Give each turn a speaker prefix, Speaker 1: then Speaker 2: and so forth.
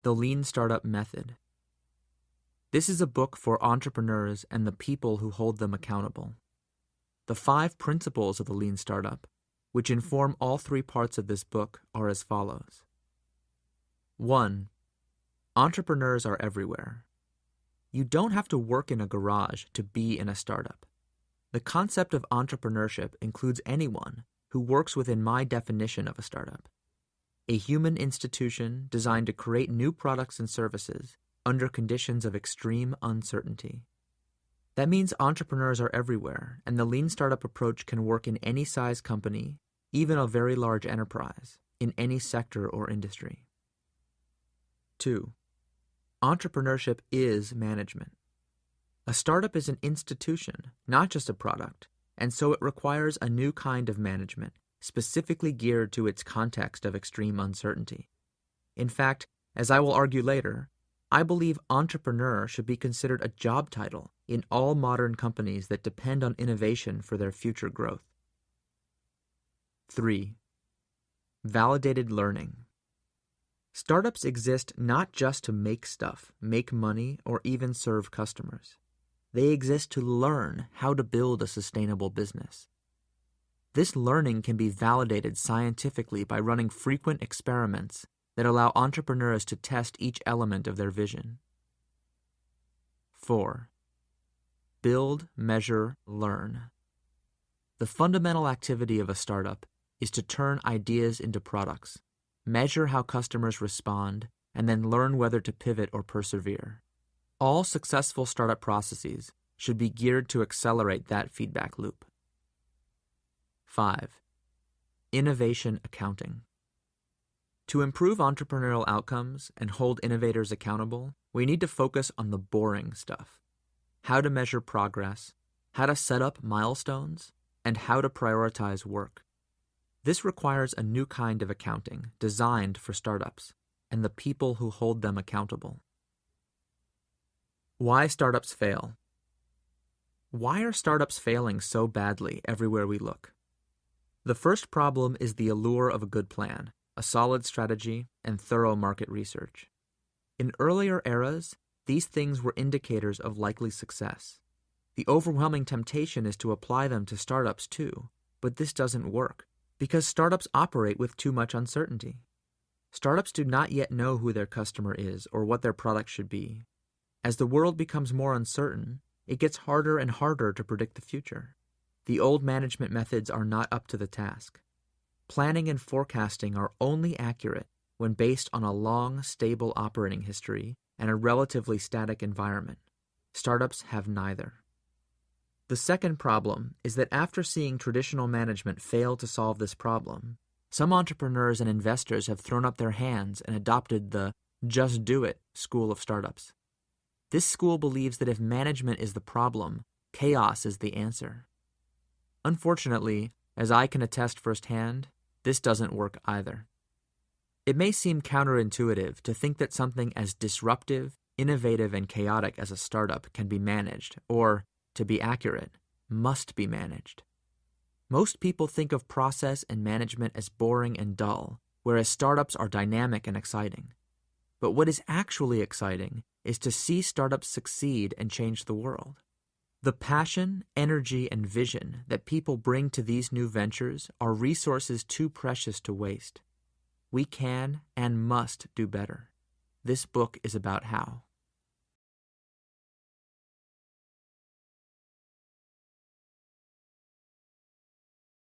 Speaker 1: The Lean Startup Method. This is a book for entrepreneurs and the people who hold them accountable. The 5 principles of the Lean Startup, which inform all 3 parts of this book, are as follows. 1. Entrepreneurs are everywhere. You don't have to work in a garage to be in a startup. The concept of entrepreneurship includes anyone who works within my definition of a startup. A human institution designed to create new products and services under conditions of extreme uncertainty. That means entrepreneurs are everywhere, and the Lean Startup approach can work in any size company, even a very large enterprise, in any sector or industry. 2. Entrepreneurship is management. A startup is an institution, not just a product, and so it requires a new kind of management, specifically geared to its context of extreme uncertainty. In fact, as I will argue later, I believe entrepreneur should be considered a job title in all modern companies that depend on innovation for their future growth. 3. Validated learning. Startups exist not just to make stuff, make money, or even serve customers. They exist to learn how to build a sustainable business. This learning can be validated scientifically by running frequent experiments that allow entrepreneurs to test each element of their vision. 4. Build, measure, learn. The fundamental activity of a startup is to turn ideas into products, measure how customers respond, and then learn whether to pivot or persevere. All successful startup processes should be geared to accelerate that feedback loop. 5. Innovation accounting. To improve entrepreneurial outcomes and hold innovators accountable, we need to focus on the boring stuff. How to measure progress, how to set up milestones, and how to prioritize work. This requires a new kind of accounting designed for startups and the people who hold them accountable. Why startups fail. Why are startups failing so badly everywhere we look? The first problem is the allure of a good plan, a solid strategy, and thorough market research. In earlier eras, these things were indicators of likely success. The overwhelming temptation is to apply them to startups too, but this doesn't work because startups operate with too much uncertainty. Startups do not yet know who their customer is or what their product should be. As the world becomes more uncertain, it gets harder and harder to predict the future. The old management methods are not up to the task. Planning and forecasting are only accurate when based on a long, stable operating history and a relatively static environment. Startups have neither. The second problem is that after seeing traditional management fail to solve this problem, some entrepreneurs and investors have thrown up their hands and adopted the "just do it" school of startups. This school believes that if management is the problem, chaos is the answer. Unfortunately, as I can attest firsthand, this doesn't work either. It may seem counterintuitive to think that something as disruptive, innovative, and chaotic as a startup can be managed, or, to be accurate, must be managed. Most people think of process and management as boring and dull, whereas startups are dynamic and exciting. But what is actually exciting is to see startups succeed and change the world. The passion, energy, and vision that people bring to these new ventures are resources too precious to waste. We can and must do better. This book is about how.